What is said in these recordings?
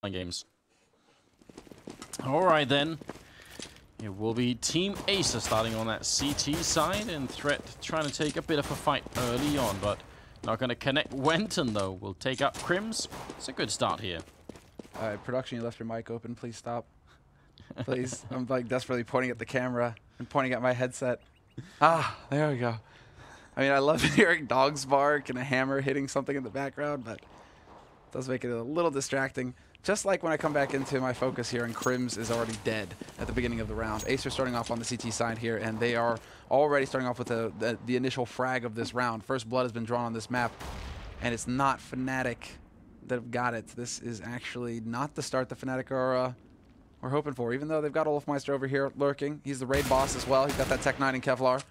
games. All right then. It will be Team Acer starting on that CT side, and Threat trying to take a bit of a fight early on, but not going to connect. Wenton though will take up Crims. It's a good start here. Production, you left your mic open. Please stop. Please. I'm like desperately pointing at the camera and pointing at my headset. Ah, there we go. I mean, I love hearing dogs bark and a hammer hitting something in the background, but it does make it a little distracting. Just like when I come back into my focus here and Crims is already dead at the beginning of the round. Acer starting off on the CT side here, and they are already starting off with the initial frag of this round. First blood has been drawn on this map, and it's not fnatic that have got it. This is actually not the start the fnatic are we're hoping for, even though they've got Olofmeister over here lurking. He's the raid boss as well. He's got that Tech 9 and Kevlar,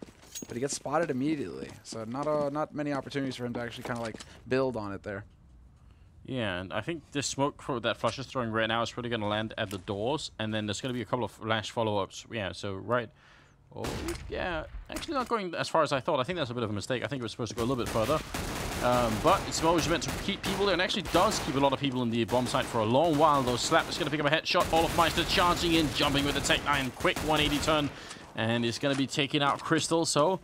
but he gets spotted immediately. So not many opportunities for him to actually kind of like build on it there. Yeah, and I think this smoke that Flush is throwing right now is probably going to land at the doors, and then there's going to be a couple of flash follow-ups. Yeah, so right. Oh, yeah, actually not going as far as I thought. I think that's a bit of a mistake. I think it was supposed to go a little bit further. But it's always meant to keep people there, and actually does keep a lot of people in the bomb site for a long while, though. Slap is going to pick up a headshot. Olofmeister charging in, jumping with the Tech 9. Quick 180 turn, and it's going to be taking out Crystal, so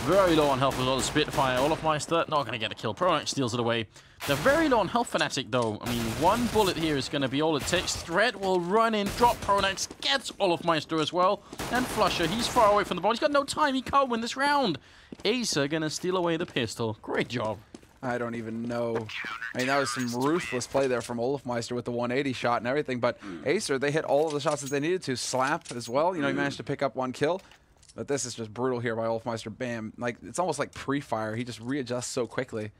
very low on health with all the Spitfire. Olofmeister not going to get a kill. Pronax steals it away. They're very low on health, Fnatic, though. I mean, one bullet here is going to be all it takes. Threat will run in, drop Pronax, gets Olofmeister as well. And Flusher, he's far away from the ball. He's got no time. He can't win this round. Acer going to steal away the pistol. Great job. I don't even know. I mean, that was some ruthless play there from Olofmeister with the 180 shot and everything. But Acer, they hit all of the shots that they needed to. Slap as well. You know, he managed to pick up one kill. But this is just brutal here by Olofmeister. Bam. Like, it's almost like pre-fire. He just readjusts so quickly.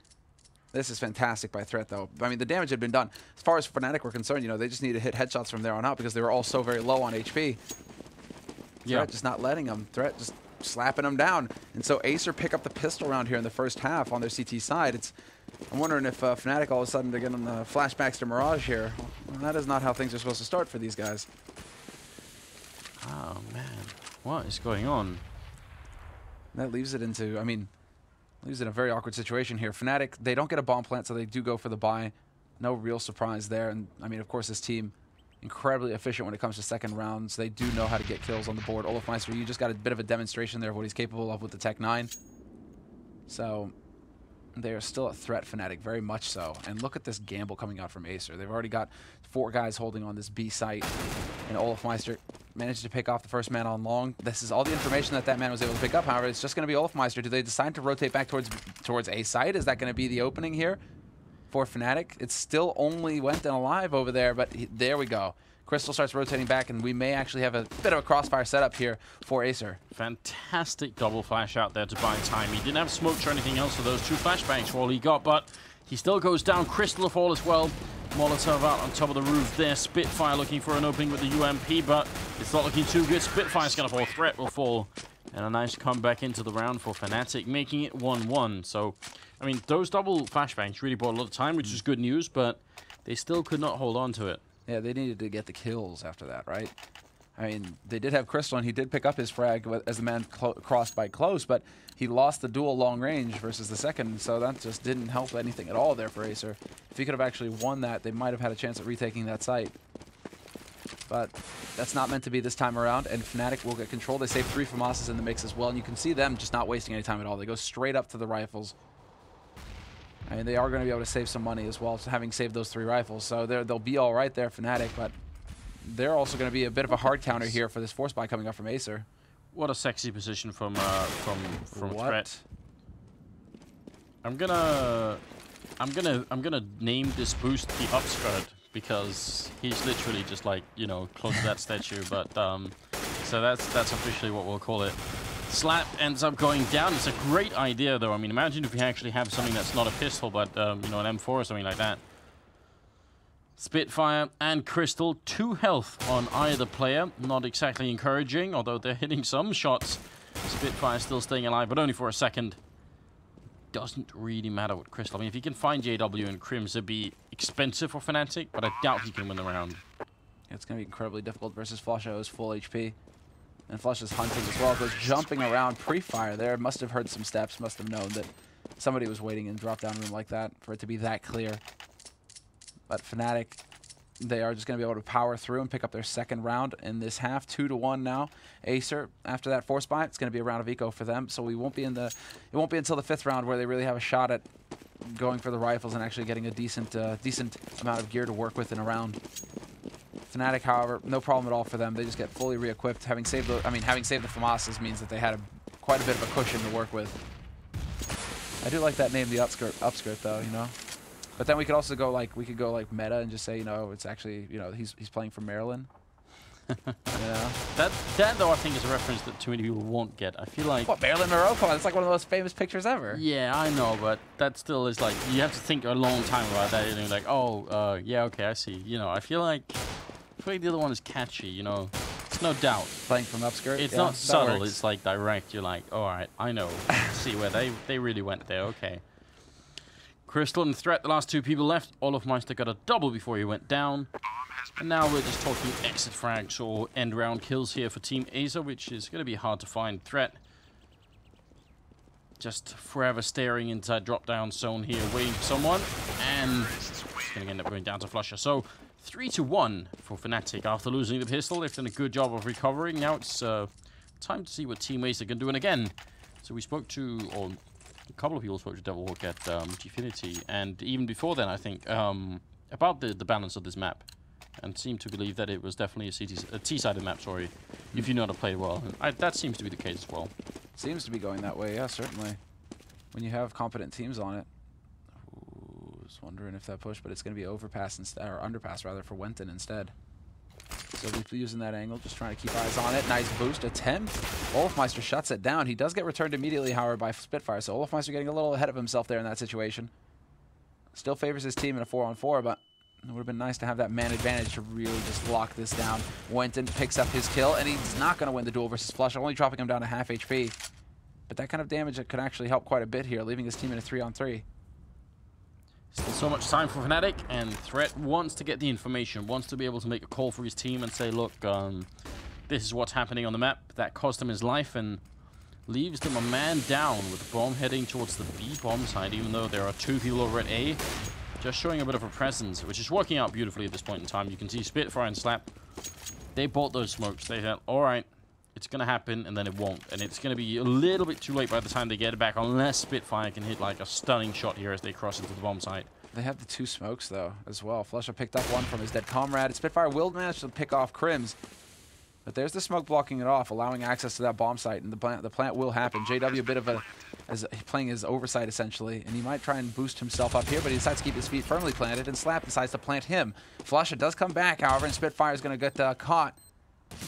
This is fantastic by Threat, though. I mean, the damage had been done. As far as Fnatic were concerned, you know, they just need to hit headshots from there on out because they were all so very low on HP. Threat just not letting them. Threat just slapping them down. And so Acer pick up the pistol round here in the first half on their CT side. I'm wondering if Fnatic all of a sudden they're getting the flashbacks to Mirage here. Well, that is not how things are supposed to start for these guys. Oh, man. What is going on? That leaves it into, I mean, leaves it in a very awkward situation here. Fnatic, they don't get a bomb plant, so they do go for the buy. No real surprise there. And, I mean, of course, this team, incredibly efficient when it comes to second rounds. They do know how to get kills on the board. Olofmeister, you just got a bit of a demonstration there of what he's capable of with the Tech 9. So they are still a threat, Fnatic, very much so. And look at this gamble coming out from Acer. They've already got 4 guys holding on this B site. And Olofmeister managed to pick off the first man on long. This is all the information that man was able to pick up. However, it's just going to be Olofmeister. Do they decide to rotate back towards A site? Is that going to be the opening here for Fnatic? It's still only Wenton alive over there, but there we go. Crystal starts rotating back, and we may actually have a bit of a crossfire setup here for Acer. Fantastic double flash out there to buy time. He didn't have smokes or anything else, so those 2 flashbangs were all he got, but he still goes down. Crystal fall as well. Molotov out on top of the roof there. Spitfire looking for an opening with the UMP, but it's not looking too good. Spitfire's going to fall. Threat will fall. And a nice comeback into the round for Fnatic, making it 1-1. So, I mean, those double flashbangs really bought a lot of time, which is good news, but they still could not hold on to it. Yeah, they needed to get the kills after that, right? I mean, they did have Crystal, and he did pick up his frag as the man crossed by close, but he lost the dual long range versus the second, so that just didn't help anything at all there for Acer. If he could have actually won that, they might have had a chance at retaking that site. But that's not meant to be this time around, and Fnatic will get control. They save 3 FAMASas in the mix as well, and you can see them just not wasting any time at all. They go straight up to the rifles. I mean, they are going to be able to save some money as well, having saved those 3 rifles. So they'll be all right there, Fnatic, but they're also going to be a bit of a hard counter here for this force buy coming up from Acer. What a sexy position from Threat. I'm gonna name this boost the upskirt because he's literally just like, you know, close to that statue. But so that's officially what we'll call it. Slap ends up going down. It's a great idea, though. I mean, imagine if we actually have something that's not a pistol, but you know, an M4 or something like that. Spitfire and Crystal, 2 health on either player. Not exactly encouraging, although they're hitting some shots. Spitfire still staying alive, but only for a second. Doesn't really matter with Crystal. I mean, if he can find JW and Crims, it'd be expensive for Fnatic, but I doubt he can win the round. It's going to be incredibly difficult versus Flusha, who's full HP. And Flush is hunting as well. Goes jumping around pre-fire there. Must have heard some steps. Must have known that somebody was waiting in drop-down room like that for it to be that clear. But Fnatic they are just going to be able to power through and pick up their second round in this half. 2-1 now. Acer, after that force buy, it's going to be a round of eco for them. So we won't be in the. It won't be until the 5th round where they really have a shot at going for the rifles and actually getting a decent amount of gear to work with in a round. Fnatic, however, no problem at all for them. They just get fully re-equipped. Having saved the FAMASas means that they had quite a bit of a cushion to work with. I do like that name, the upskirt though, you know. But then we could also go like meta and just say, you know, it's actually, you know, he's playing for Maryland. Yeah. That though I think is a reference that too many people won't get. I feel like what, Marilyn Monroe? Come on, it's like one of the most famous pictures ever. Yeah, I know, but that still is like you have to think a long time about that. And you're like, oh, yeah, okay, I see. You know, I feel like the other one is catchy. You know, it's no doubt. Playing from upskirt. It's not subtle. It's like direct. You're like, all right, I know. See where they really went there. Okay. Crystal and Threat, the last 2 people left. Olofmeister got a double before he went down. And now we're just talking exit frags or end round kills here for Team Acer, which is going to be hard to find. Threat just forever staring inside drop-down zone here, waiting for someone. And it's going to end up going down to Flusher. So 3-1 for Fnatic after losing the pistol. They've done a good job of recovering. Now it's time to see what Team Acer can do. And again, so we spoke to, or a couple of people spoke to Devilhawk at Gfinity, and even before then, I think, about the balance of this map, and seemed to believe that it was definitely a T-sided map, sorry, if you know how to play well. And that seems to be the case as well. Seems to be going that way, yeah, certainly. When you have competent teams on it. Ooh, I was wondering if that push, but it's going to be overpass instead, or underpass rather, for Wenton instead. So we'll be using that angle, just trying to keep eyes on it. Nice boost attempt. Olofmeister shuts it down. He does get returned immediately, however, by Spitfire. So Olofmeister getting a little ahead of himself there in that situation. Still favors his team in a 4-on-4, but it would have been nice to have that man advantage to really just lock this down. Wenton picks up his kill, and he's not going to win the duel versus Flush, only dropping him down to half HP. But that kind of damage could actually help quite a bit here, leaving his team in a 3-on-3. Still so much time for Fnatic, and Threat wants to get the information, wants to be able to make a call for his team and say, look, this is what's happening on the map. That cost him his life and leaves them a man down with the bomb heading towards the B bomb side, even though there are 2 people over at A. Just showing a bit of a presence, which is working out beautifully at this point in time. You can see Spitfire and Slap. They bought those smokes. They said, all right, it's going to happen, and then it won't. And it's going to be a little bit too late by the time they get it back, unless Spitfire can hit like a stunning shot here as they cross into the bomb site. They have the 2 smokes, though, as well. Flusher picked up one from his dead comrade. Spitfire will manage to pick off Crims. But there's the smoke blocking it off, allowing access to that bomb site, and the plant will happen. JW a bit of playing his oversight, essentially, and he might try and boost himself up here, but he decides to keep his feet firmly planted, and Slap decides to plant him. Flusher does come back, however, and Spitfire is going to get caught.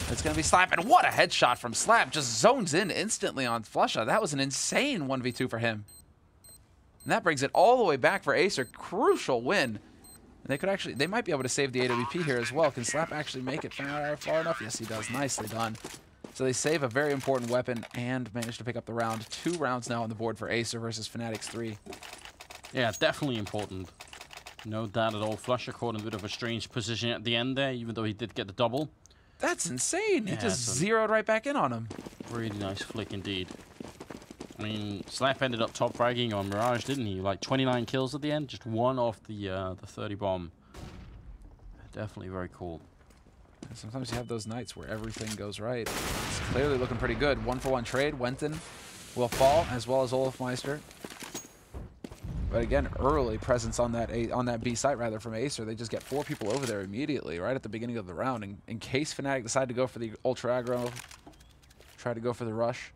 It's going to be Slap, and what a headshot from Slap. Just zones in instantly on Flusher. That was an insane 1v2 for him. And that brings it all the way back for Acer. Crucial win. They might be able to save the AWP here as well. Can Slap actually make it far enough? Yes, he does. Nicely done. So they save a very important weapon and manage to pick up the round. 2 rounds now on the board for Acer versus Fnatic's 3. Yeah, definitely important. No doubt at all. Flusher caught in a bit of a strange position at the end there, even though he did get the double. That's insane. He just zeroed right back in on him. Really nice flick indeed. I mean, Slap ended up top fragging on Mirage, didn't he? Like 29 kills at the end, just 1 off the 30 bomb. Definitely very cool. Sometimes you have those nights where everything goes right. It's clearly looking pretty good. 1-for-1 trade. Wenton will fall, as well as Olofmeister. But again, early presence on that B site rather from Acer. They just get 4 people over there immediately, right at the beginning of the round. In case Fnatic decide to go for the ultra aggro, try to go for the rush.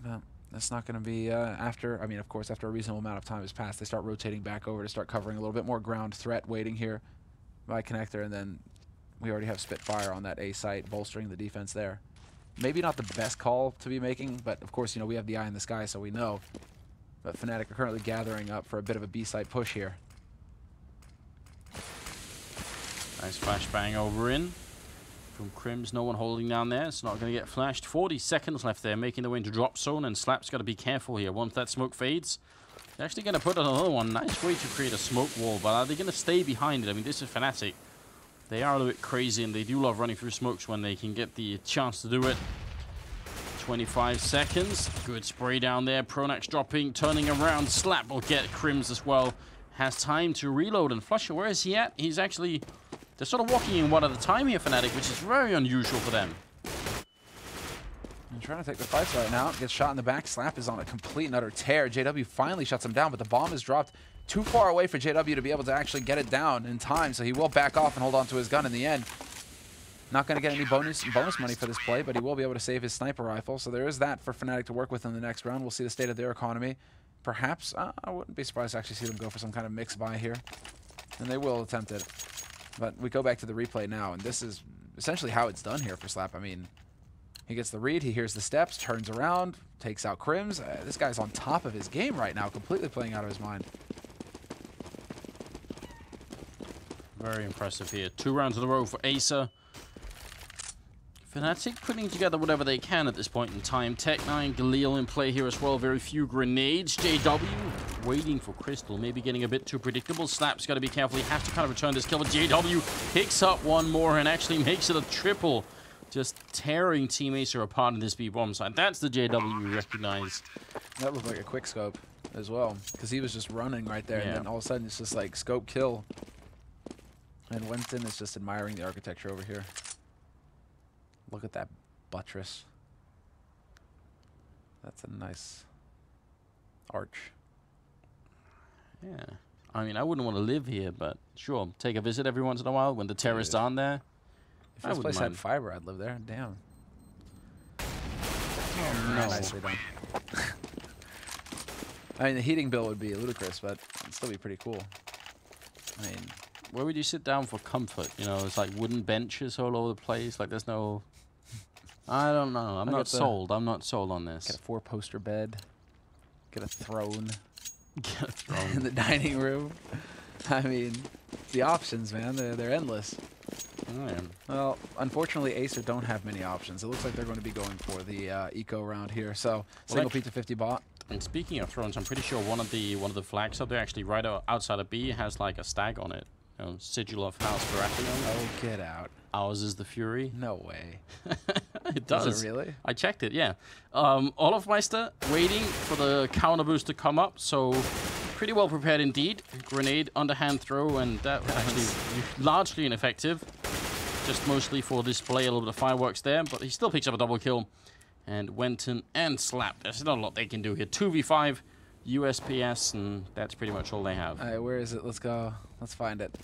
But that's not going to be after, I mean, of course, after a reasonable amount of time has passed, they start rotating back over to start covering a little bit more ground. Threat waiting here by Connector, and then we already have Spitfire on that A site, bolstering the defense there. Maybe not the best call to be making, but of course, you know, we have the eye in the sky, so we know. But Fnatic are currently gathering up for a bit of a B site push here. Nice flashbang over in. From Crims, no one holding down there. It's not going to get flashed. 40 seconds left there, making their way into drop zone, and Slap's got to be careful here. Once that smoke fades, they're actually going to put another one. Nice way to create a smoke wall, but are they going to stay behind it? I mean, this is Fnatic. They are a little bit crazy, and they do love running through smokes when they can get the chance to do it. 25 seconds. Good spray down there. Pronax dropping, turning around. Slap will get Crims as well. has time to reload, and flusher, where is he at? He's actually, they're sort of walking in one at a time here, fnatic, which is very unusual for them. I'm trying to take the fights right now. Gets shot in the back. Slap is on a complete and utter tear. JW finally shuts him down, but the bomb is dropped too far away for JW to be able to actually get it down in time, so he will back off and hold on to his gun in the end. Not going to get any bonus money for this play, but he will be able to save his sniper rifle, so there is that for fnatic to work with in the next round. We'll see the state of their economy. Perhaps, I wouldn't be surprised to actually see them go for some kind of mix buy here, and they will attempt it. But we go back to the replay now, and this is essentially how it's done here for Slap. I mean, he gets the read, he hears the steps, turns around, takes out Crims. This guy's on top of his game right now, completely playing out of his mind. Very impressive here. 2 rounds in a row for Acer. fnatic putting together whatever they can at this point in time. Tech9, Galil in play here as well. Very few grenades. JW waiting for Crystal. Maybe getting a bit too predictable. Slap's got to be careful. You have to kind of return this kill. But JW picks up one more and actually makes it a triple. Just tearing Team Acer apart in this B-bomb side. That's the JW we recognize. That looked like a quick scope as well, because he was just running right there, and then all of a sudden it's just like scope kill. And Winston is just admiring the architecture over here. Look at that buttress. That's a nice arch. Yeah. I mean, I wouldn't want to live here, but sure, take a visit every once in a while when the terrorists aren't there. If this place had fiber, I'd live there. Damn. Oh, no. Nicely done. I mean, the heating bill would be ludicrous, but it'd still be pretty cool. I mean, where would you sit down for comfort? You know, it's like wooden benches all over the place. Like, there's no... I don't know. I'm not sold. I'm not sold on this. Get a 4-poster bed. Get a throne. Get a throne. In the dining room. I mean, the options, man, they're endless. Oh, yeah. Well, unfortunately, Acer don't have many options. It looks like they're going to be going for the eco round here. So, single P250 bot. And speaking of thrones, I'm pretty sure one of the flags up there, actually right outside of B, has like a stag on it. You know, sigil of House Baratheon. Oh, get out. Ours is the Fury. No way. It does. Does it really? I checked it, yeah. Olofmeister waiting for the counter boost to come up, so pretty well prepared indeed. Grenade, underhand throw, and that was actually largely ineffective. Just mostly for display, a little bit of fireworks there, but he still picks up a double kill. And Wenton and Slap. There's not a lot they can do here. 2v5, USPS, and that's pretty much all they have. All right, where is it? Let's go. Let's find it.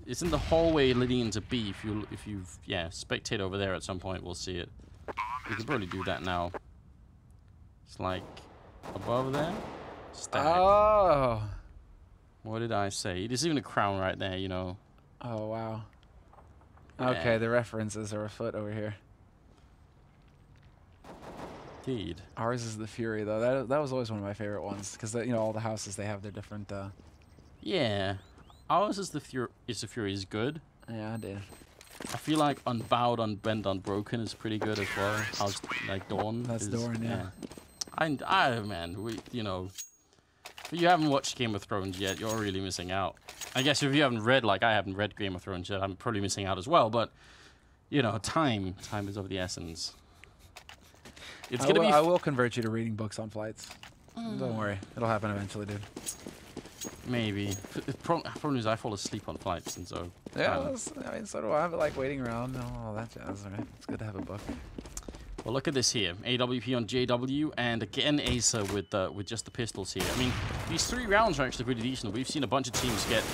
It's in the hallway leading into B. If you spectate over there at some point, we'll see it. We can probably do that now. It's like above there. Stag. Oh. What did I say? There's even a crown right there, you know. Oh, wow. Yeah. Okay, the references are afoot over here. Indeed. Ours is the Fury, though. That was always one of my favorite ones, because you know, all the houses, they have their different. Yeah, ours is the Fury. Is good. Yeah, I did. I feel like Unbowed, Unbent, Unbroken is pretty good as well. How's like Dawn? That's Dawn, yeah. Man, you know, if you haven't watched Game of Thrones yet, you're really missing out. I guess if you haven't read, like I haven't read Game of Thrones yet, I'm probably missing out as well. But you know, time is of the essence. It's gonna be. I will convert you to reading books on flights. Don't worry, it'll happen eventually, dude. Maybe. The problem is I fall asleep on flights, and so. Yeah, I mean, so do I. But like waiting around and all that jazz. Right? It's good to have a book. Well, look at this here. AWP on JW, and again Acer with just the pistols here. I mean, these 3 rounds are actually pretty decent. We've seen a bunch of teams get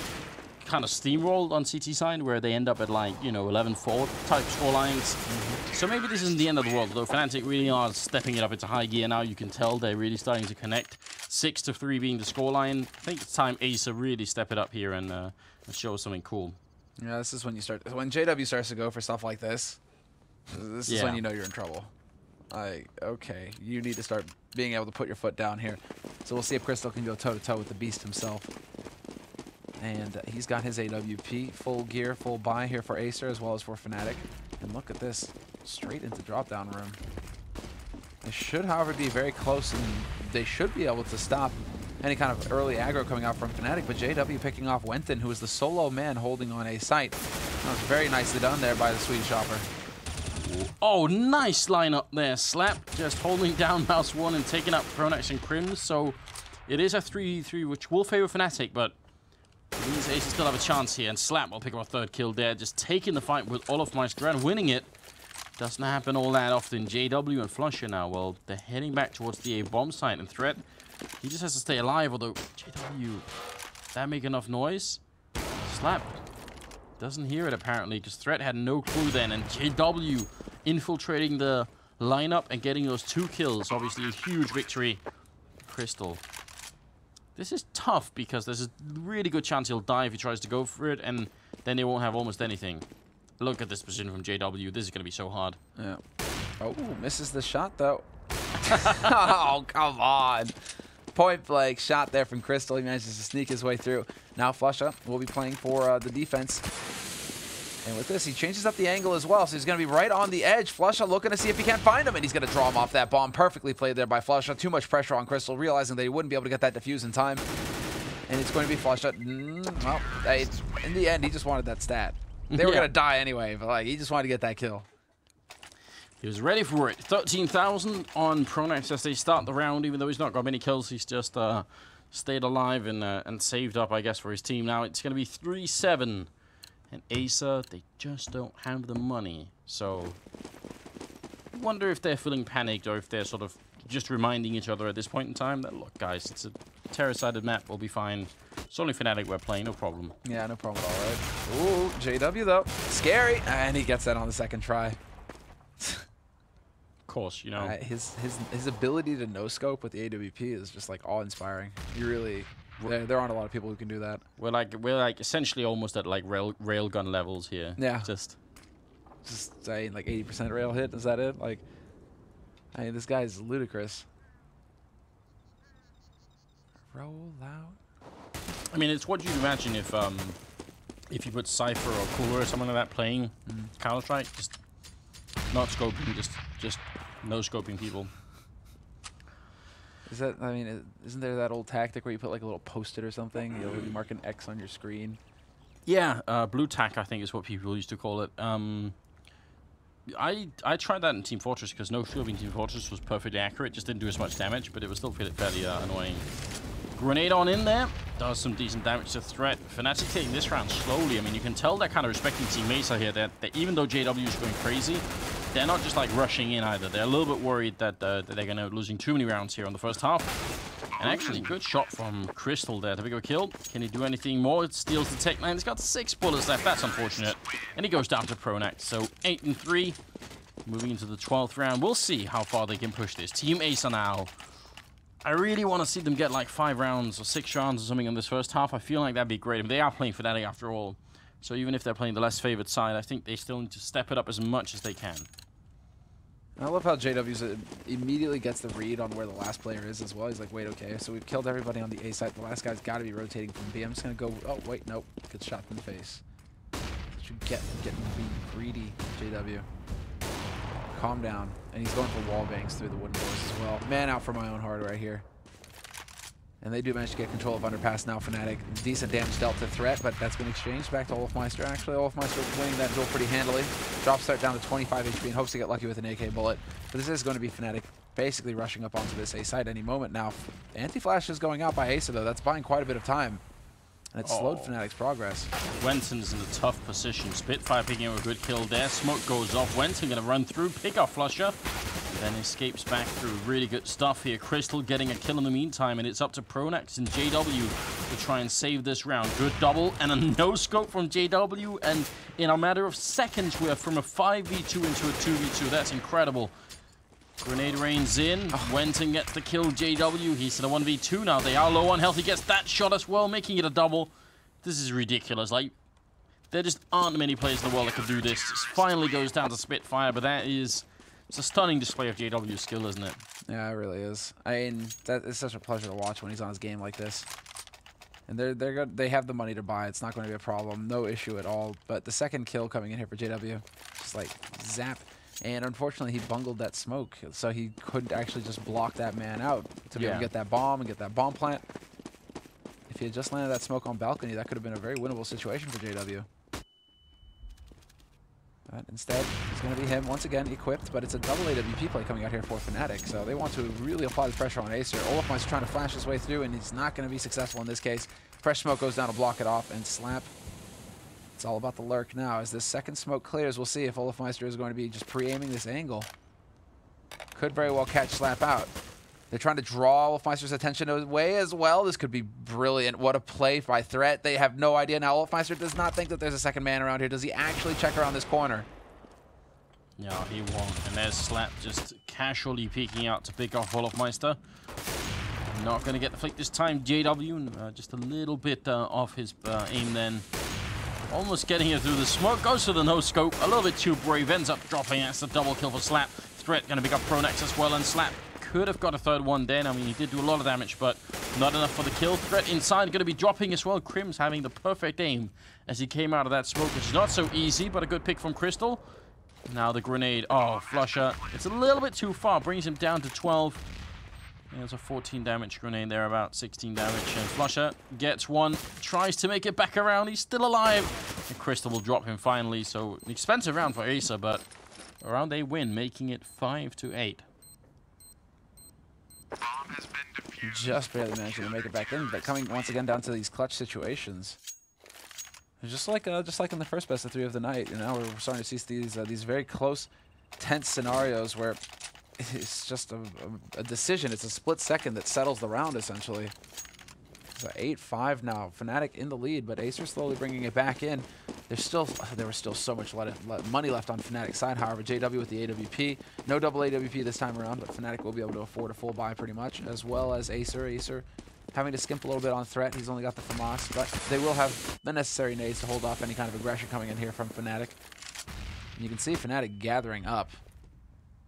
kind of steamrolled on CT side, where they end up at like, you know, 11-4 type scorelines. So maybe this isn't the end of the world, though. Fnatic really are stepping it up into high gear now. You can tell they're really starting to connect. 6-3 being the scoreline. I think it's time Acer really step it up here and show something cool. Yeah, this is when you start. When JW starts to go for stuff like this, this is when you know you're in trouble. Like, okay, you need to start being able to put your foot down here. So we'll see if Crystal can go toe-to-toe with the beast himself. And he's got his AWP, full gear, full buy here for Acer as well as for Fnatic. And look at this, straight into drop-down room. They should, however, be very close, and they should be able to stop any kind of early aggro coming out from Fnatic. But JW picking off Wenton, who is the solo man holding on a site. That was very nicely done there by the Swedish Hopper. Oh, nice lineup there. Slap just holding down Mouse 1 and taking up Pronax and Crims. So it is a 3-3, which will favor Fnatic, but It means Acer still have a chance here, and Slap will pick up a third kill there. Just taking the fight with Olofmeister and winning it. Doesn't happen all that often. JW and Flusher now, well, they're heading back towards the A bomb site, and Threat, he just has to stay alive, although JW, that make enough noise? Slap doesn't hear it apparently, because Threat had no clue then, and JW infiltrating the lineup and getting those 2 kills. Obviously a huge victory. Crystal. This is tough because there's a really good chance he'll die if he tries to go for it, and then they won't have almost anything. Look at this position from JW. This is going to be so hard. Yeah. Oh, misses the shot, though. Oh, come on. Point blank shot there from Crystal. He manages to sneak his way through. Now Flusha will be playing for the defense. And with this, he changes up the angle as well, so he's going to be right on the edge. Flusha looking to see if he can't find him, and he's going to draw him off that bomb. Perfectly played there by Flusha. Too much pressure on Crystal, realizing that he wouldn't be able to get that defuse in time. And it's going to be Flusha. Well, in the end, he just wanted that stat. They were going to die anyway, but like he just wanted to get that kill. He was ready for it. 13,000 on Pronax as they start the round. Even though he's not got many kills, he's just stayed alive and saved up, I guess, for his team. Now it's going to be 3-7. And Acer, they just don't have the money. So I wonder if they're feeling panicked or if they're sort of just reminding each other at this point in time that, look, guys, it's a terrace-sided map. We'll be fine. It's only Fnatic we're playing, no problem. Yeah, no problem at all, right? Ooh, JW, though. Scary. And he gets that on the second try. Of course, you know. His ability to no-scope with the AWP is just, like, awe-inspiring. You really... There aren't a lot of people who can do that. We're like essentially almost at, like, railgun levels here. Yeah. Just saying, like, 80% rail hit. Is that it? Like, I mean, this guy's ludicrous. Roll out. I mean, it's what you'd imagine if you put Cypher or Cooler or something like that playing Counter-Strike, just not scoping, just no scoping people. Is that? I mean, isn't there that old tactic where you put like a little post-it or something? You'll mark an X on your screen. Yeah, blue tack I think is what people used to call it. I tried that in Team Fortress because no scoping in Team Fortress was perfectly accurate. Just didn't do as much damage, but it was still fairly annoying. Grenade on in there. Does some decent damage to Threat. Fnatic taking this round slowly. I mean, you can tell they're kind of respecting Team Acer here. That even though JW is going crazy, they're not just like rushing in either. They're a little bit worried that they're going to be losing too many rounds here on the first half. And actually, good shot from Crystal there to pick up a kill. Can he do anything more? It steals the tech line. He's got 6 bullets left. That's unfortunate. And he goes down to Pronax. So 8-3. Moving into the 12th round. We'll see how far they can push this. Team Acer now. I really want to see them get like 5 rounds or 6 rounds or something in this first half. I feel like that'd be great. I mean, they are playing Fnatic after all. So even if they're playing the less favored side, I think they still need to step it up as much as they can. I love how JW immediately gets the read on where the last player is as well. He's like, wait, okay, so we've killed everybody on the A side. The last guy's got to be rotating from B. I'm just going to go, oh, wait, nope. Gets shot in the face. That's what you get from getting greedy, JW. Calm down. And he's going for wall bangs through the wooden doors as well. Man out for my own heart right here. And they do manage to get control of Underpass now. Fnatic, decent damage dealt to Threat, but that's been exchanged back to Olofmeister. Actually, Olofmeister winning that duel pretty handily. Drops Threat down to 25 HP and hopes to get lucky with an AK bullet. But this is going to be Fnatic basically rushing up onto this A site any moment now. Anti-flash is going out by Acer, though. That's buying quite a bit of time. And it slowed Fnatic's progress. Wenton's in a tough position. Spitfire picking up a good kill there. Smoke goes off. Wenton going to run through, pick off Flusher. Then escapes back through. Really good stuff here. Crystal getting a kill in the meantime, and it's up to Pronax and JW to try and save this round. Good double and a no-scope from JW, and in a matter of seconds, we're from a 5v2 into a 2v2. That's incredible. Grenade rains in. Wenton gets the kill. JW, he's in a 1v2 now. They are low on health. He gets that shot as well, making it a double. This is ridiculous. Like, there just aren't many players in the world that can do this. It finally goes down to Spitfire, but that is... It's a stunning display of JW's skill, isn't it? Yeah, it really is. I mean, that is such a pleasure to watch when he's on his game like this. And they have the money to buy. It's not going to be a problem. No issue at all. But the second kill coming in here for JW, just like zap. And unfortunately, he bungled that smoke, so he couldn't actually just block that man out to be able to get that bomb and get that bomb plant. If he had just landed that smoke on balcony, that could have been a very winnable situation for JW. But instead, it's going to be him once again equipped, but it's a double AWP play coming out here for Fnatic, so they want to really apply the pressure on Acer. Olofmeister trying to flash his way through, and he's not going to be successful in this case. Fresh smoke goes down to block it off, and Slap. It's all about the lurk now. As this second smoke clears, we'll see if Olofmeister is going to be just pre-aiming this angle. Could very well catch Slap out. They're trying to draw Olofmeister's attention away as well. This could be brilliant. What a play by Threat. They have no idea now. Olofmeister does not think that there's a second man around here. Does he actually check around this corner? No, he won't. And there's Slap just casually peeking out to pick off Olofmeister. Not going to get the flick this time. JW just a little bit off his aim then. Almost getting it through the smoke. Goes for the no-scope. A little bit too brave. Ends up dropping. That's a double kill for Slap. Threat going to pick up Pronax as well. And Slap could have got a third one then. I mean, he did do a lot of damage, but not enough for the kill. Threat inside going to be dropping as well. Crim's having the perfect aim as he came out of that smoke, which is not so easy, but a good pick from Crystal. Now the grenade. Oh, Flusher. It's a little bit too far. Brings him down to 12. There's a 14 damage grenade there, about 16 damage. And Flusher gets one, tries to make it back around. He's still alive. And Crystal will drop him finally. So an expensive round for Acer, but a round they win, making it 5-8. Just barely managing to make it back in, but coming once again down to these clutch situations. Just like in the first best of 3 of the night, you know, we're starting to see these very close, tense scenarios where it's just a decision. It's a split second that settles the round, essentially. It's 8-5 now. Fnatic in the lead, but Acer slowly bringing it back in. There was still so much money left on Fnatic's side. However, JW with the AWP. No double AWP this time around, but Fnatic will be able to afford a full buy pretty much, as well as Acer. Acer having to skimp a little bit on Threat. He's only got the FAMAS, but they will have the necessary nades to hold off any kind of aggression coming in here from Fnatic. And you can see Fnatic gathering up.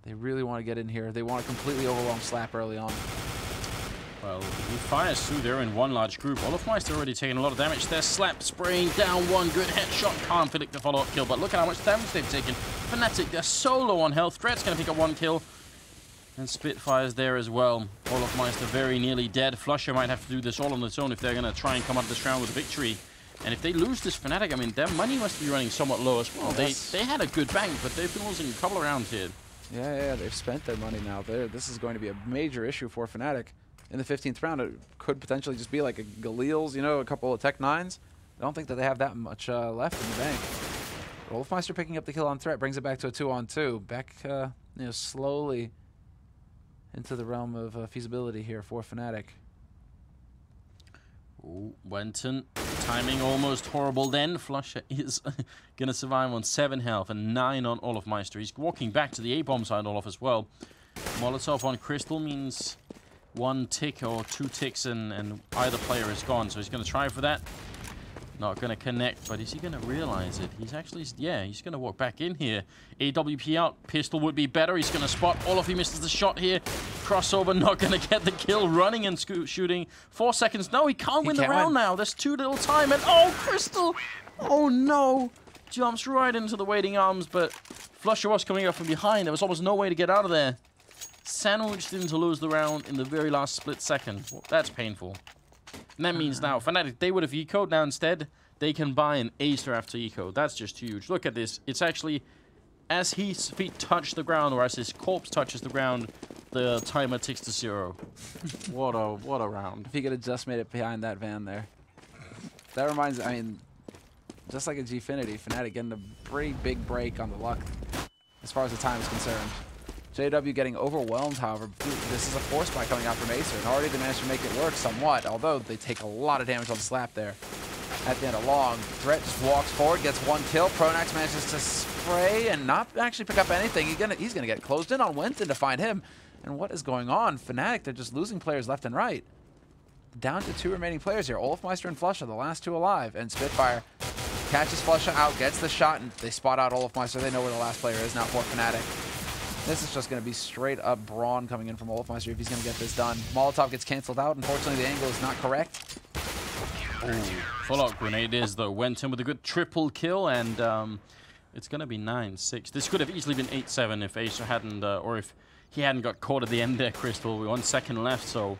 They really want to get in here. They want to completely overwhelm Slap early on. Well, he fires through there in one large group. Olofmeister already taking a lot of damage there. Slap spraying down one good headshot. Can't predict the follow-up kill, but look at how much damage they've taken. Fnatic, they're so low on health. Threat's going to pick up one kill. And Spitfire's there as well. Olofmeister very nearly dead. Flusher might have to do this all on its own if they're going to try and come out of this round with a victory. And if they lose this Fnatic, I mean, their money must be running somewhat low as well. They had a good bank, but they've been losing a couple of rounds here. Yeah, they've spent their money now. This is going to be a major issue for Fnatic. In the 15th round, it could potentially just be like a Galil's, you know, a couple of Tech 9s. I don't think that they have that much left in the bank. But Olofmeister picking up the kill on Threat brings it back to a 2-on-2. Back, you know, slowly into the realm of feasibility here for Fnatic. Ooh, Wenton, timing almost horrible then. Flusher is going to survive on 7 health and 9 on Olofmeister. He's walking back to the A-bomb side, Olof, as well. Molotov on Crystal means 1 tick or 2 ticks and either player is gone. So he's going to try for that. Not going to connect, but is he going to realize it? He's actually, yeah, he's going to walk back in here. AWP out. Pistol would be better. He's going to spot. Olaf, he misses the shot here. Crossover, not going to get the kill. Running and shooting. 4 seconds. No, he can't win the round now. There's too little time. And oh, Crystal. Oh, no. Jumps right into the waiting arms, but Flusher was coming up from behind. There was almost no way to get out of there. Sandwiched in to lose the round in the very last split second. Well, that's painful. And that means now, Fnatic, they would have ecoed. Now instead, they can buy an Acer after eco. That's just huge. Look at this. It's actually, as his feet touch the ground, or as his corpse touches the ground, the timer ticks to 0. What a round. If he could have just made it behind that van there. That reminds, I mean, just like a Gfinity, Fnatic getting a pretty big break on the luck as far as the time is concerned. JW getting overwhelmed, however. This is a force buy coming out from Acer, and already they managed to make it work somewhat, although they take a lot of damage on the Slap there. At the end of long, Threat just walks forward, gets 1 kill. Pronax manages to spray and not actually pick up anything. He's gonna get closed in on Wenton to find him. And what is going on? Fnatic, they're just losing players left and right. Down to 2 remaining players here. Olofmeister and Flusher, the last 2 alive. And Spitfire catches Flusher out, gets the shot, and they spot out Olofmeister. They know where the last player is now for Fnatic. This is just going to be straight up brawn coming in from Olofmeister if he's going to get this done. Molotov gets canceled out. Unfortunately, the angle is not correct. Fallout grenade is, though. Went in with a good triple kill, and it's going to be 9-6. This could have easily been 8-7 if Acer hadn't, or if he hadn't got caught at the end there, Crystal. With 1 second left, so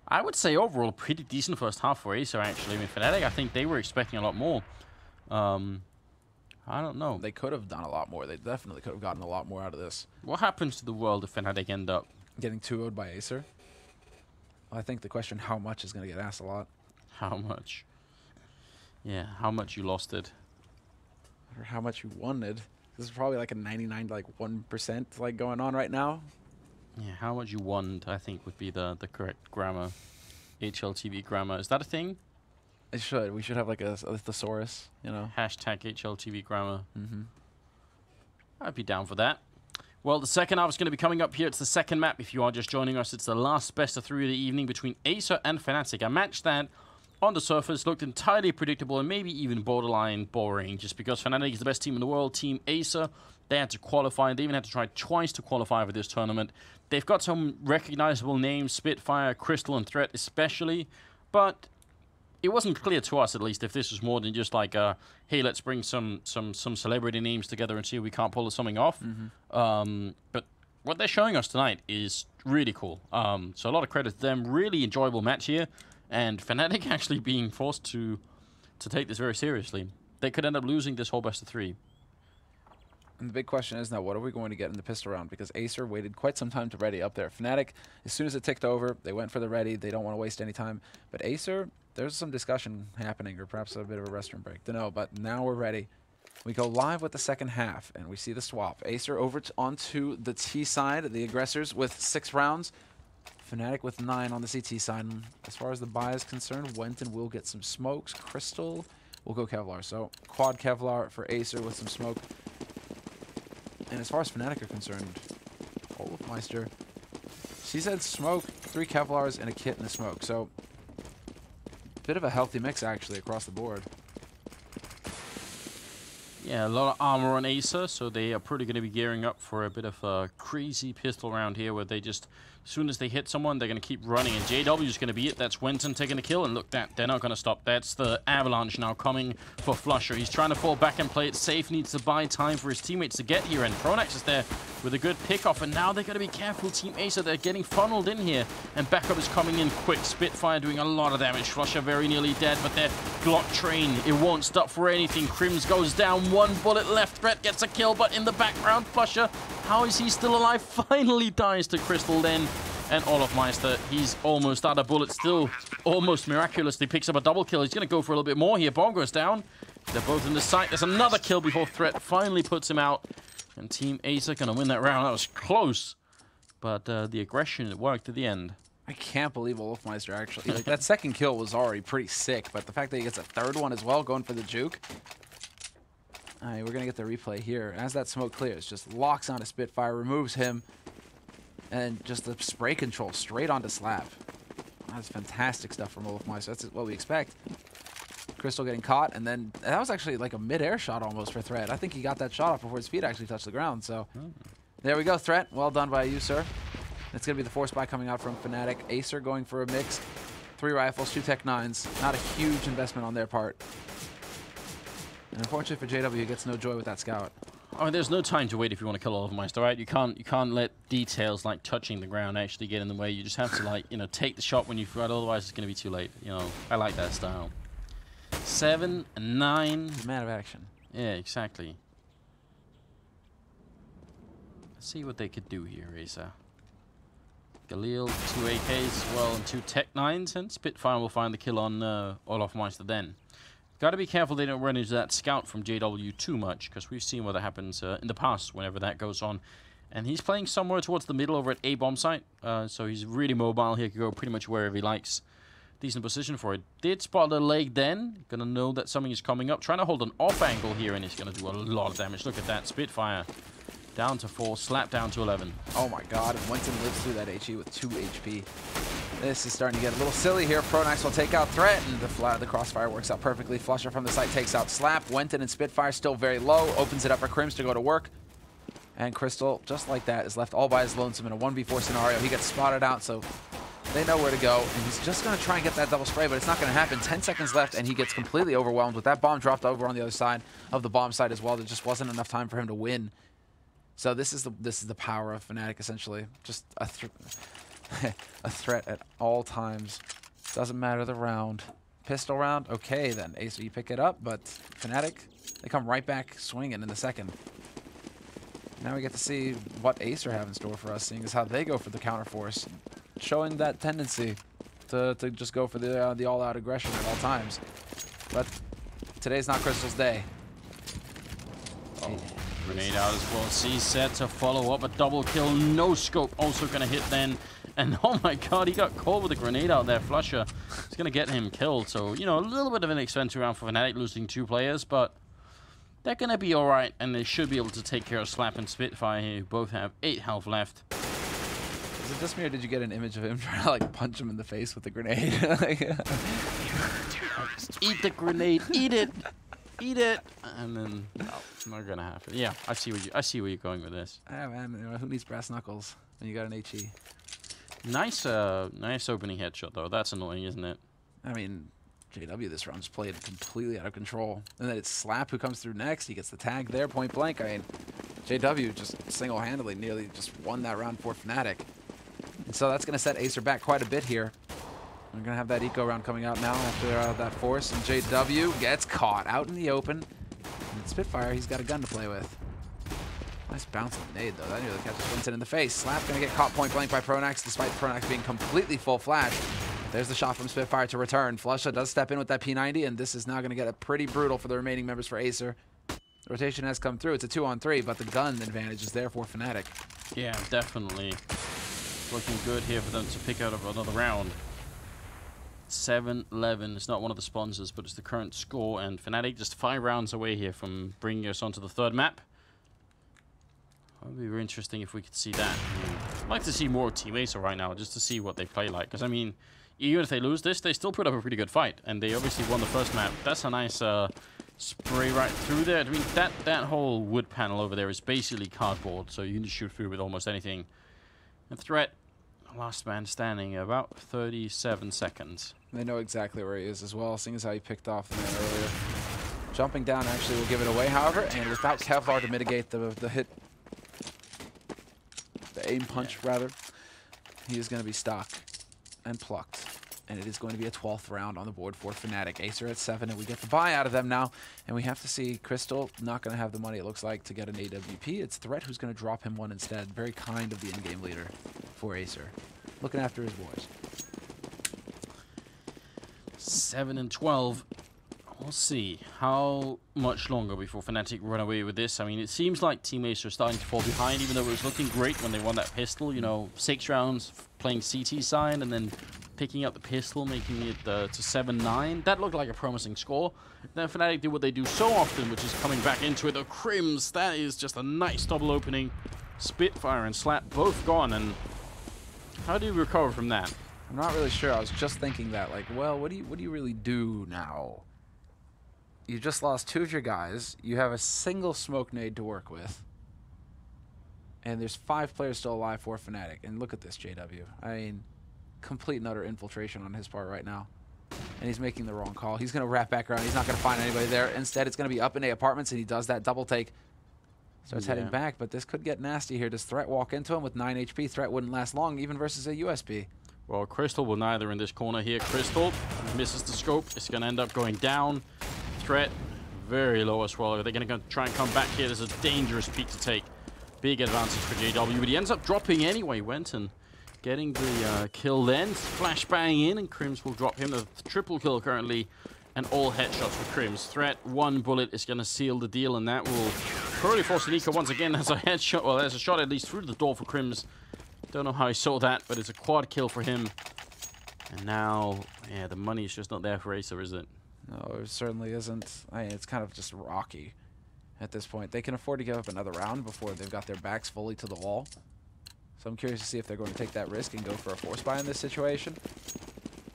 I would say overall pretty decent first half for Acer, actually. I mean, Fnatic, I think they were expecting a lot more. I don't know. They could have done a lot more. They definitely could have gotten a lot more out of this. What happens to the world if Fnatic end up getting 2-0'd by Acer? Well, I think the question how much is going to get asked a lot. How much? Yeah, how much you lost it. Or how much you wanted. This is probably like a 99 to like 1% like going on right now. Yeah, how much you won, I think, would be the correct grammar. HLTV grammar. Is that a thing? It should. We should have like a thesaurus, you know. Hashtag HLTV grammar. Mm-hmm. I'd be down for that. Well, the second half is going to be coming up here. It's the second map. If you are just joining us, it's the last best of 3 of the evening between Acer and fnatic. A match that, on the surface, looked entirely predictable and maybe even borderline boring, just because fnatic is the best team in the world. Team Acer, they had to qualify. They even had to try twice to qualify for this tournament. They've got some recognizable names, Spitfire, Crystal, and Threat especially, but it wasn't clear to us, at least, if this was more than just like, hey, let's bring some celebrity names together and see if we can't pull something off. Mm-hmm. But what they're showing us tonight is really cool. So a lot of credit to them. Really enjoyable match here, and fnatic actually being forced to take this very seriously. They could end up losing this whole best of 3. And the big question is now, what are we going to get in the pistol round? Because Acer waited quite some time to ready up there. fnatic, as soon as it ticked over, they went for the ready. They don't want to waste any time. But Acer, there's some discussion happening, or perhaps a bit of a restroom break. Don't know, but now we're ready. We go live with the second half, and we see the swap. Acer over onto the T side, the aggressors with 6 rounds. fnatic with 9 on the CT side. And as far as the buy is concerned, Wenton will get some smokes. Crystal will go Kevlar. So quad Kevlar for Acer with some smoke. And as far as fnatic are concerned, Olofmeister, she said smoke, 3 Kevlars, and a kit and a smoke. So, bit of a healthy mix, actually, across the board. Yeah, a lot of armor on Acer, so they are probably going to be gearing up for a bit of a crazy pistol round here, where they just, as soon as they hit someone, they're going to keep running, and JW is going to be it. That's Wenton taking the kill, and look, they're not going to stop. That's the Avalanche now coming for flusha. He's trying to fall back and play it safe, needs to buy time for his teammates to get here, and Pronax is there with a good pick-off, and now they're going to be careful. Team Acer, they're getting funneled in here, and backup is coming in quick. Spitfire doing a lot of damage. flusha very nearly dead, but their Glock train, it won't stop for anything. Crims goes down, 1 bullet left. Threat gets a kill, but in the background, flusha, how is he still alive? Finally dies to Crystal then. And Olofmeister, he's almost out of bullets, still almost miraculously picks up a double kill. He's going to go for a little bit more here. Bomb goes down. They're both in the site. There's another kill before Threat finally puts him out. And Team Acer going to win that round. That was close. But the aggression, it worked at the end. I can't believe Olofmeister actually. Like, that second kill was already pretty sick, but the fact that he gets a third one as well, going for the juke. All right, we're going to get the replay here. As that smoke clears, just locks onto Spitfire, removes him. And just the spray control straight onto Slap. That's fantastic stuff from Olofmeister. That's what we expect. Crystal getting caught, and then that was actually like a mid-air shot almost for Threat. I think he got that shot off before his feet actually touched the ground. So there we go, Threat. Well done by you, sir. It's going to be the force buy coming out from fnatic. Acer going for a mix. 3 rifles, 2 Tech 9s. Not a huge investment on their part. And unfortunately for JW, he gets no joy with that scout. I mean, there's no time to wait if you want to kill Olofmeister, right? You can't let details like touching the ground actually get in the way. You just have to, like, you know, take the shot when you've got, otherwise it's going to be too late. You know, I like that style. 7 and 9. Man of action. Yeah, exactly. Let's see what they could do here, Acer. Galil, 2 AKs as well, and 2 Tech 9s, and Spitfire will find the kill on Olofmeister then. Got to be careful they don't run into that scout from JW too much, because we've seen what that happens in the past whenever that goes on. And he's playing somewhere towards the middle over at A bomb site, so he's really mobile. He can go pretty much wherever he likes. Decent position for it. Did spot a leg then. Gonna know that something is coming up. Trying to hold an off angle here, and he's gonna do a lot of damage. Look at that. Spitfire down to 4, Slap down to 11. Oh my god, and Wenton lives through that HE with 2 HP. This is starting to get a little silly here. Pronax will take out Threat, and the crossfire works out perfectly. flusha from the site takes out Slap. Wenton and Spitfire still very low. Opens it up for Crims to go to work. And Crystal, just like that, is left all by his lonesome in a 1v4 scenario. He gets spotted out, so they know where to go. And he's just going to try and get that double spray, but it's not going to happen. 10 seconds left, and he gets completely overwhelmed with that bomb dropped over on the other side of the bomb site as well. There just wasn't enough time for him to win. So this is the power of fnatic, essentially. Just a threat at all times. Doesn't matter the round. Pistol round, okay then. Acer, you pick it up, but fnatic, they come right back swinging in the second. Now we get to see what Acer have in store for us, seeing as how they go for the counterforce, showing that tendency to just go for the all-out aggression at all times. But today's not Crystal's day. Oh, grenade out as well. C set to follow up a double kill. No scope. Also going to hit then. And oh my god, he got caught with a grenade out there. Flusher. It's going to get him killed. So, you know, a little bit of an expensive round for Fnatic, losing 2 players. But they're going to be alright. And they should be able to take care of Slap and Spitfire here, who both have 8 health left. Is it just me, or did you get an image of him trying to like punch him in the face with the grenade? Eat the grenade. Eat it. Eat it. And then, no, it's not going to happen. Yeah, I see where you're going with this. Ah, man, you know, who needs brass knuckles when you got an HE? Nice opening headshot, though. That's annoying, isn't it? I mean, JW this round just played completely out of control. And then it's Slap who comes through next. He gets the tag there, point blank. I mean, JW just single-handedly nearly just won that round for Fnatic. And so that's going to set Acer back quite a bit here. We're going to have that eco round coming out now after that force. And JW gets caught out in the open. And Spitfire, he's got a gun to play with. Nice bounce of nade, though. That nearly catches Vincent in the face. Slap going to get caught point blank by Pronax, despite Pronax being completely full flash. There's the shot from Spitfire to return. Flusha does step in with that P90, and this is now going to get a pretty brutal for the remaining members for Acer. The rotation has come through. It's a 2-on-3, but the gun advantage is there for Fnatic. Yeah, definitely. Looking good here for them to pick out of another round. 7-11. It's not one of the sponsors, but it's the current score, and Fnatic just 5 rounds away here from bringing us onto the 3rd map. It would be very interesting if we could see that. I'd like to see more Team Acer right now, just to see what they play like. Because, I mean, even if they lose this, they still put up a pretty good fight. And they obviously won the 1st map. That's a nice spray right through there. I mean, that whole wood panel over there is basically cardboard. So you can just shoot through with almost anything. And Threat, last man standing, about 37 seconds. They know exactly where he is as well, seeing as how he picked off the man earlier. Jumping down actually will give it away, however. And without Kevlar to mitigate the hit, the aim punch, rather, he is going to be stuck and plucked. And it is going to be a 12th round on the board for Fnatic. Acer at 7, and we get the buy out of them now. And we have to see Crystal not going to have the money, it looks like, to get an AWP. It's Threat who's going to drop him one instead. Very kind of the in-game leader for Acer. Looking after his boys. 7-12. We'll see how much longer before Fnatic run away with this. I mean, it seems like Team Acer are starting to fall behind, even though it was looking great when they won that pistol. You know, 6 rounds playing CT side and then picking up the pistol, making it to 7-9. That looked like a promising score. Then Fnatic did what they do so often, which is coming back into it. The Crims, that is just a nice double opening. Spitfire and Slap both gone, and how do you recover from that? I'm not really sure. I was just thinking that, like, well, what do you really do now? You just lost 2 of your guys. You have a single smoke nade to work with. And there's 5 players still alive for Fnatic. And look at this, JW. I mean, complete and utter infiltration on his part right now. And he's making the wrong call. He's going to wrap back around. He's not going to find anybody there. Instead, it's going to be up in A apartments, and he does that double take. Starts heading back, but this could get nasty here. Does Threat walk into him with 9 HP? Threat wouldn't last long, even versus a USB. Well, Crystal will neither in this corner here. Crystal misses the scope. It's going to end up going down. Threat very low as well. They're going to try and come back here. There's a dangerous peak to take. Big advantage for JW, but he ends up dropping anyway. Wenton getting the kill then. Flashbang in, and Crims will drop him. The triple kill currently, and all headshots for Crims. Threat, 1 bullet is going to seal the deal, and that will probably force Anika once again. There's a headshot. Well, there's a shot at least through the door for Crims. Don't know how he saw that, but it's a quad kill for him. And now, yeah, the money is just not there for Acer, is it? No, it certainly isn't. I mean, it's kind of just rocky at this point. They can afford to give up another round before they've got their backs fully to the wall. So I'm curious to see if they're going to take that risk and go for a force buy in this situation.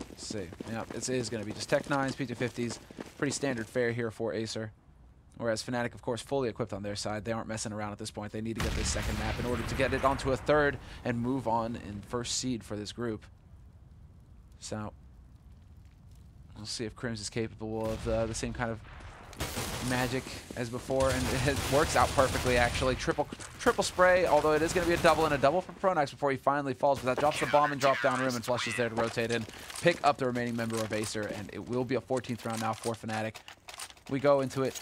Let's see. Yeah, it is going to be just Tech 9s, P250s. Pretty standard fare here for Acer. Whereas Fnatic, of course, fully equipped on their side. They aren't messing around at this point. They need to get this 2nd map in order to get it onto a 3rd and move on in 1st seed for this group. So we'll see if Crims is capable of the same kind of magic as before, and it works out perfectly, actually. Triple spray, although it is going to be a double and a double for Pronax before he finally falls, but that drops the bomb and drop down room, and Flush is there to rotate in, pick up the remaining member of Acer, and it will be a 14th round now for Fnatic. We go into it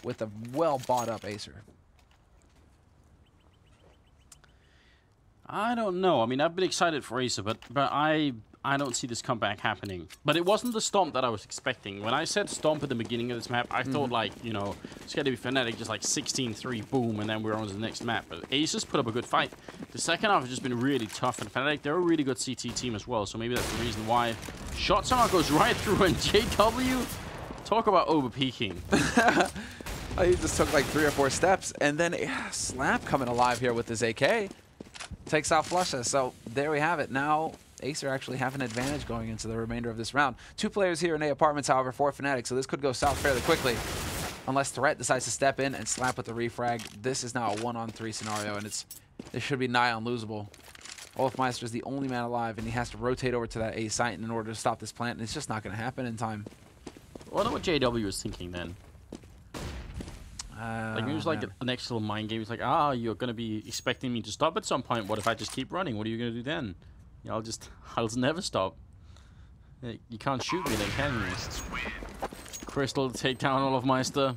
with a well bought up Acer. I don't know. I mean, I've been excited for Acer, but I I don't see this comeback happening. But it wasn't the stomp that I was expecting. When I said stomp at the beginning of this map, I thought like, you know, it's going to be fnatic, just like 16-3, boom, and then we're on to the next map. But Acer's put up a good fight. The second half has just been really tough, and fnatic, they're a really good CT team as well, so maybe that's the reason why. Shot somehow goes right through, and JW, talk about over-peaking. He just took like 3 or 4 steps, and then Slap coming alive here with his AK. Takes out flusha, so there we have it. Now Acer actually have an advantage going into the remainder of this round. 2 players here in A apartments, however, for fnatic, so this could go south fairly quickly. Unless Threat decides to step in and slap with the refrag. This is now a 1-on-3 scenario, and this should be nigh unlosable. Olafmeister is the only man alive, and he has to rotate over to that A site in order to stop this plant, and it's just not going to happen in time. I wonder what JW was thinking then. Like it was like an extra little mind game. It's like, you're gonna be expecting me to stop at some point. What if I just keep running? What are you gonna do then? You know, I'll never stop. You can't shoot me then, can you? Crystal to take down Olafmeister.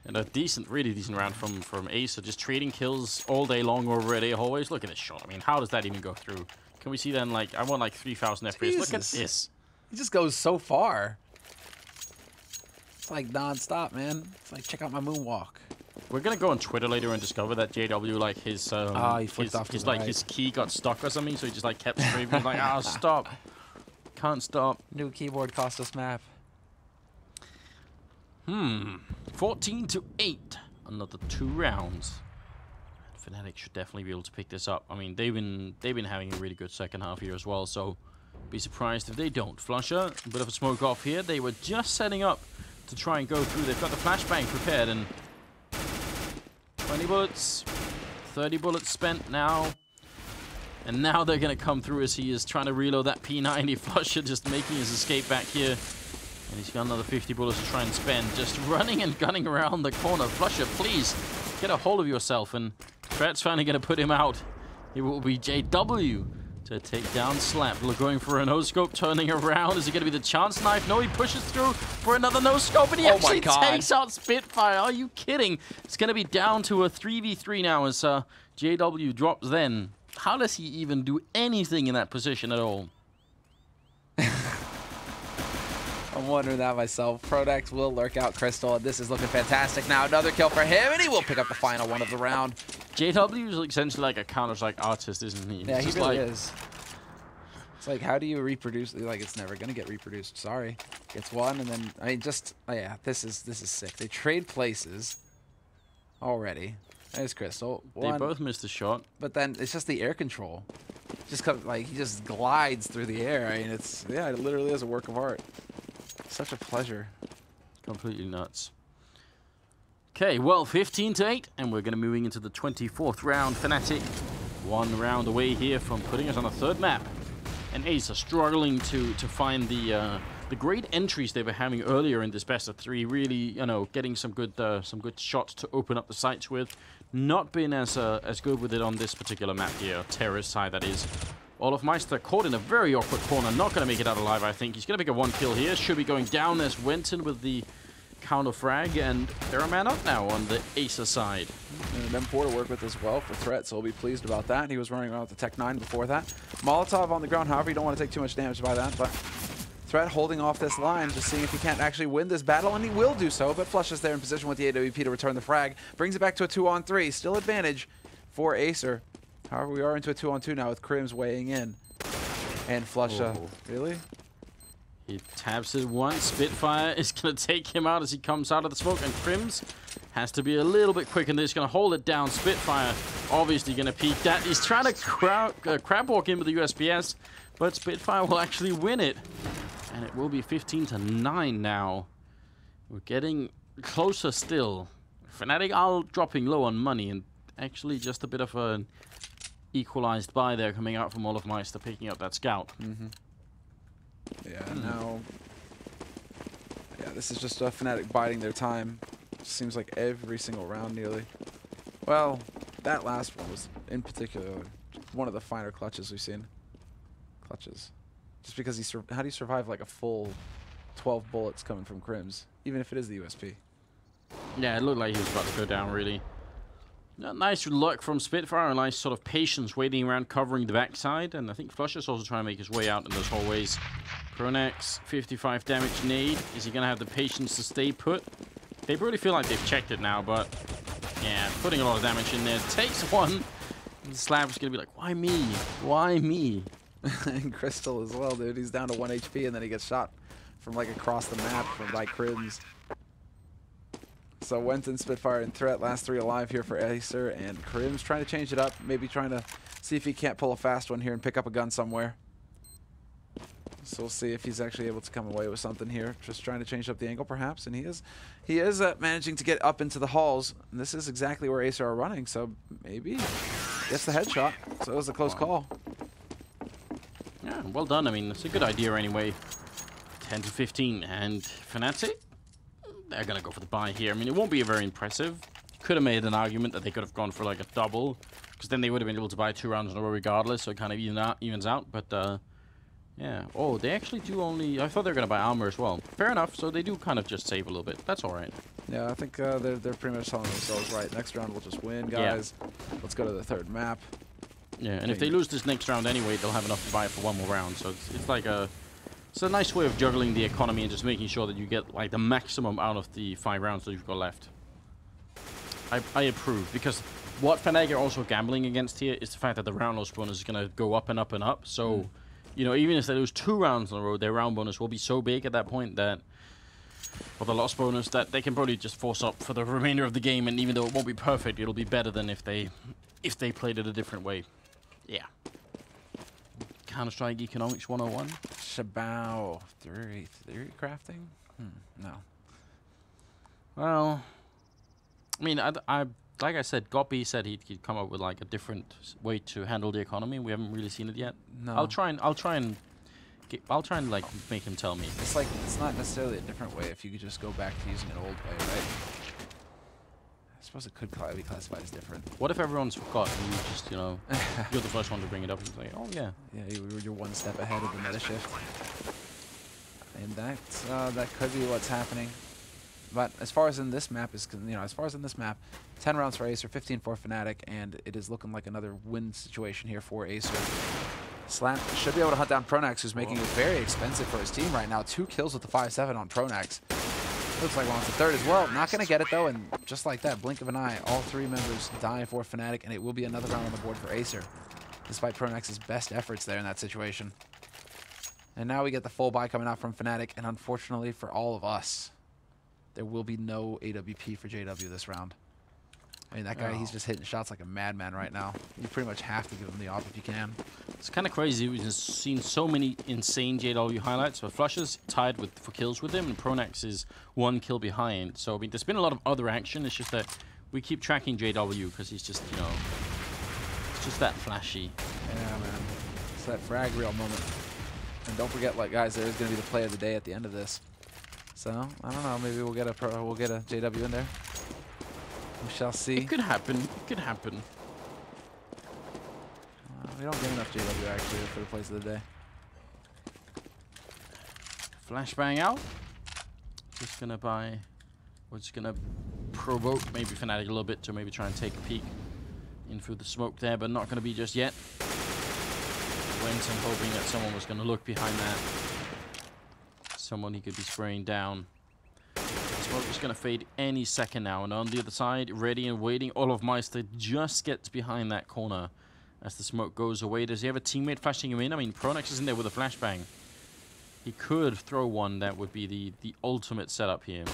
And a decent, really decent round from Acer. Just trading kills all day long over at A hallways. Look at this shot. I mean, how does that even go through? Can we see then, like, I want like 3,000 FPS. Look at this. He just goes so far. It's like non-stop, man. It's like, check out my moonwalk. We're gonna go on Twitter later and discover that JW, like his he flicked off to the right. his key got stuck or something, so he just like kept screaming like, stop. Can't stop. New keyboard cost us map. 14-8. Another 2 rounds. fnatic should definitely be able to pick this up. I mean, they've been having a really good second half here as well, so be surprised if they don't. flusha, a bit of a smoke off here. They were just setting up to try and go through. They've got the flashbang prepared, and 20 bullets, 30 bullets spent now. And now they're going to come through as he is trying to reload that P90. flusha just making his escape back here. And he's got another 50 bullets to try and spend. Just running and gunning around the corner. flusha, please get a hold of yourself. And Threat's finally going to put him out. It will be JW to take down Slap. Look, going for a no-scope, turning around. Is it going to be the chance knife? No, he pushes through for another no-scope, and he actually takes out Spitfire. Are you kidding? It's going to be down to a 3v3 now as JW drops then. How does he even do anything in that position at all? I'm wondering that myself. Prodax will lurk out Crystal, and this is looking fantastic now. Another kill for him, and he will pick up the final one of the round. JW is essentially like a Counter-Strike artist, isn't he? Yeah, he really is. It's like, how do you reproduce? Like, it's never gonna get reproduced. Sorry, gets one, and then I mean, just yeah, this is sick. They trade places already. There's Crystal. They both missed a shot, but then it's just the air control. Just like he just glides through the air. I mean, it's it literally is a work of art. Such a pleasure. Completely nuts. Okay, well, 15-8, and we're going to be moving into the 24th round. fnatic, 1 round away here from putting us on a 3rd map. And Acer struggling to find the great entries they were having earlier in this best of 3. Really, you know, getting some good shots to open up the sights with. Not been as good with it on this particular map here, Terrace side that is. Olafmeister caught in a very awkward corner, not going to make it out alive, I think. He's going to make a 1 kill here. Should be going down as Wenton with the counter frag, and they're a man up now on the Acer side. And an M4 to work with as well for Threat, so we'll be pleased about that. He was running around with the Tech 9 before that. Molotov on the ground, however, you don't want to take too much damage by that, but Threat holding off this line, just seeing if he can't actually win this battle, and he will do so, but flusha's there in position with the AWP to return the frag. Brings it back to a 2-on-3. Still advantage for Acer. However, we are into a 2-on-2 now with Crims weighing in. And flusha. Oh. Really? He taps it once. Spitfire is going to take him out as he comes out of the smoke. And Crims has to be a little bit quick, and they're just going to hold it down. Spitfire obviously going to peek that. He's trying to crab walk in with the USPS, but Spitfire will actually win it. And it will be 15-9 now. We're getting closer still. fnatic are dropping low on money, and actually just a bit of an equalized buy there coming out from Olafmeister picking up that scout. Yeah, now... Yeah, this is just fnatic biding their time. Seems like every single round nearly. Well, that last one was, in particular, one of the finer clutches we've seen. Clutches. Just because how do you survive like a full 12 bullets coming from Crims, even if it is the USP? Yeah, it looked like he was about to go down, really. Nice luck from Spitfire, a nice sort of patience waiting around covering the backside, and I think Flusher's also trying to make his way out in those hallways. Pronax, 55 damage nade. Is he going to have the patience to stay put? They really feel like they've checked it now, but yeah, putting a lot of damage in there. Takes one. And Slab's going to be like, why me? Why me? And Crystal as well, dude. He's down to 1 HP, and then he gets shot from like across the map by Crims. So Wenton, Spitfire, and Threat, last 3 alive here for Acer, and Crims trying to change it up, maybe trying to see if he can't pull a fast one here and pick up a gun somewhere. So we'll see if he's actually able to come away with something here. Just trying to change up the angle, perhaps, and he is managing to get up into the halls. And this is exactly where Acer are running, so maybe gets the headshot. So it was a close call. Yeah, well done. I mean, it's a good idea anyway. 10 to 15, and Fnatic, they're going to go for the buy here. I mean, it won't be very impressive. Could have made an argument that they could have gone for like a double, because then they would have been able to buy 2 rounds in a row regardless, so it kind of evens out. But yeah. Oh, they actually do only... I thought they were going to buy armor as well. Fair enough, so they do kind of just save a little bit. That's all right. Yeah, I think they're pretty much telling themselves, right, next round we'll just win, guys. Yeah. Let's go to the 3rd map. Yeah, and if they lose this next round anyway, they'll have enough to buy it for 1 more round. So it's like a... It's a nice way of juggling the economy and just making sure that you get like the maximum out of the 5 rounds that you've got left. I approve, because what Fnatic are also gambling against here is the fact that the round loss bonus is going to go up and up and up. So, you know, even if they lose 2 rounds in a row, their round bonus will be so big at that point that, for the loss bonus, that they can probably just force up for the remainder of the game. And even though it won't be perfect, it'll be better than if they played it a different way. Yeah. Counter-Strike Economics 101. Shabao. Theory crafting? No. Well, I mean, I like I said, Goppy said he'd come up with like a different way to handle the economy. We haven't really seen it yet. No. I'll try and like make him tell me. It's like, it's not necessarily a different way if you could just go back to using an old way, right? I suppose it could be classified as different. What if everyone's forgotten and you just, you know, you're the first one to bring it up and say, oh yeah. Yeah, you're 1 step ahead of the meta shift. And that could be what's happening. But as far as in this map is, 10 rounds for Acer, 15 for Fnatic, and it is looking like another win situation here for Acer. Slam should be able to hunt down Pronax, who's making it very expensive for his team right now. 2 kills with the 5-7 on Pronax. Looks like wants the 3rd as well. Not going to get it, though, and just like that, blink of an eye, all 3 members die for Fnatic, and it will be another round on the board for Acer, despite Pronax's best efforts there in that situation. And now we get the full buy coming out from Fnatic, and unfortunately for all of us, there will be no AWP for JW this round. I mean, that guy, he's just hitting shots like a madman right now. You pretty much have to give him the op if you can. It's kind of crazy. We've just seen so many insane JW highlights, but Flusher's tied for kills with him, and Pronax is 1 kill behind. So, I mean, there's been a lot of other action. It's just that we keep tracking JW because he's just, you know, it's just that flashy. Yeah, man. It's that frag reel moment. And don't forget, like, guys, there is going to be the play of the day at the end of this. So, I don't know. Maybe we'll get a JW in there. We shall see. It could happen. It could happen. We don't get enough JW actually for the plays of the day. Flashbang out. Just gonna buy. We're just gonna provoke maybe Fnatic a little bit to maybe try and take a peek in through the smoke there, but not gonna be just yet. Went and hoping that someone was gonna look behind that. Someone he could be spraying down. Smoke is going to fade any second now. And on the other side, ready and waiting, olofmeister just gets behind that corner as the smoke goes away. Does he have a teammate flashing him in? I mean, Pronax is in there with a flashbang. He could throw one. That would be the ultimate setup here.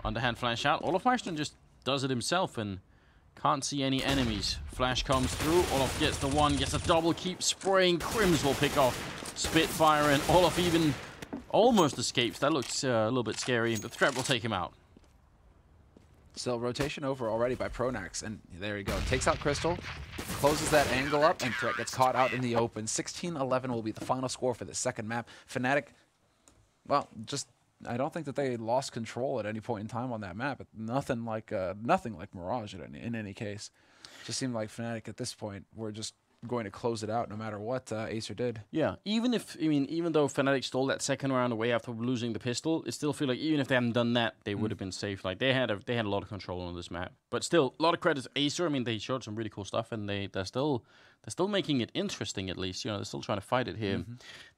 Underhand flash out. olofmeister just does it himself and can't see any enemies. Flash comes through. Olof gets the 1, gets a double, keeps spraying. Crims will pick off Spitfire, and Olof even almost escapes. That looks a little bit scary, but Threat will take him out. So rotation over already by Pronax, and there you go. Takes out Crystal, closes that angle up, and Threat gets caught out in the open. 16-11 will be the final score for the 2nd map. Fnatic, well, just I don't think that they lost control at any point in time on that map. Nothing like Mirage in any case. Just seemed like Fnatic at this point were just going to close it out no matter what Acer did. Yeah, even though Fnatic stole that second round away after losing the pistol, it still feel like even if they hadn't done that, they would have been safe. Like they had a lot of control on this map. But still, a lot of credit to Acer. I mean, they showed some really cool stuff, and they're still making it interesting. At least, you know, they're still trying to fight it here.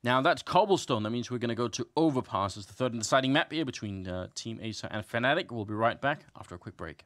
Now that's Cobblestone. That means we're going to go to Overpass as the third and deciding map here between Team Acer and Fnatic. We'll be right back after a quick break.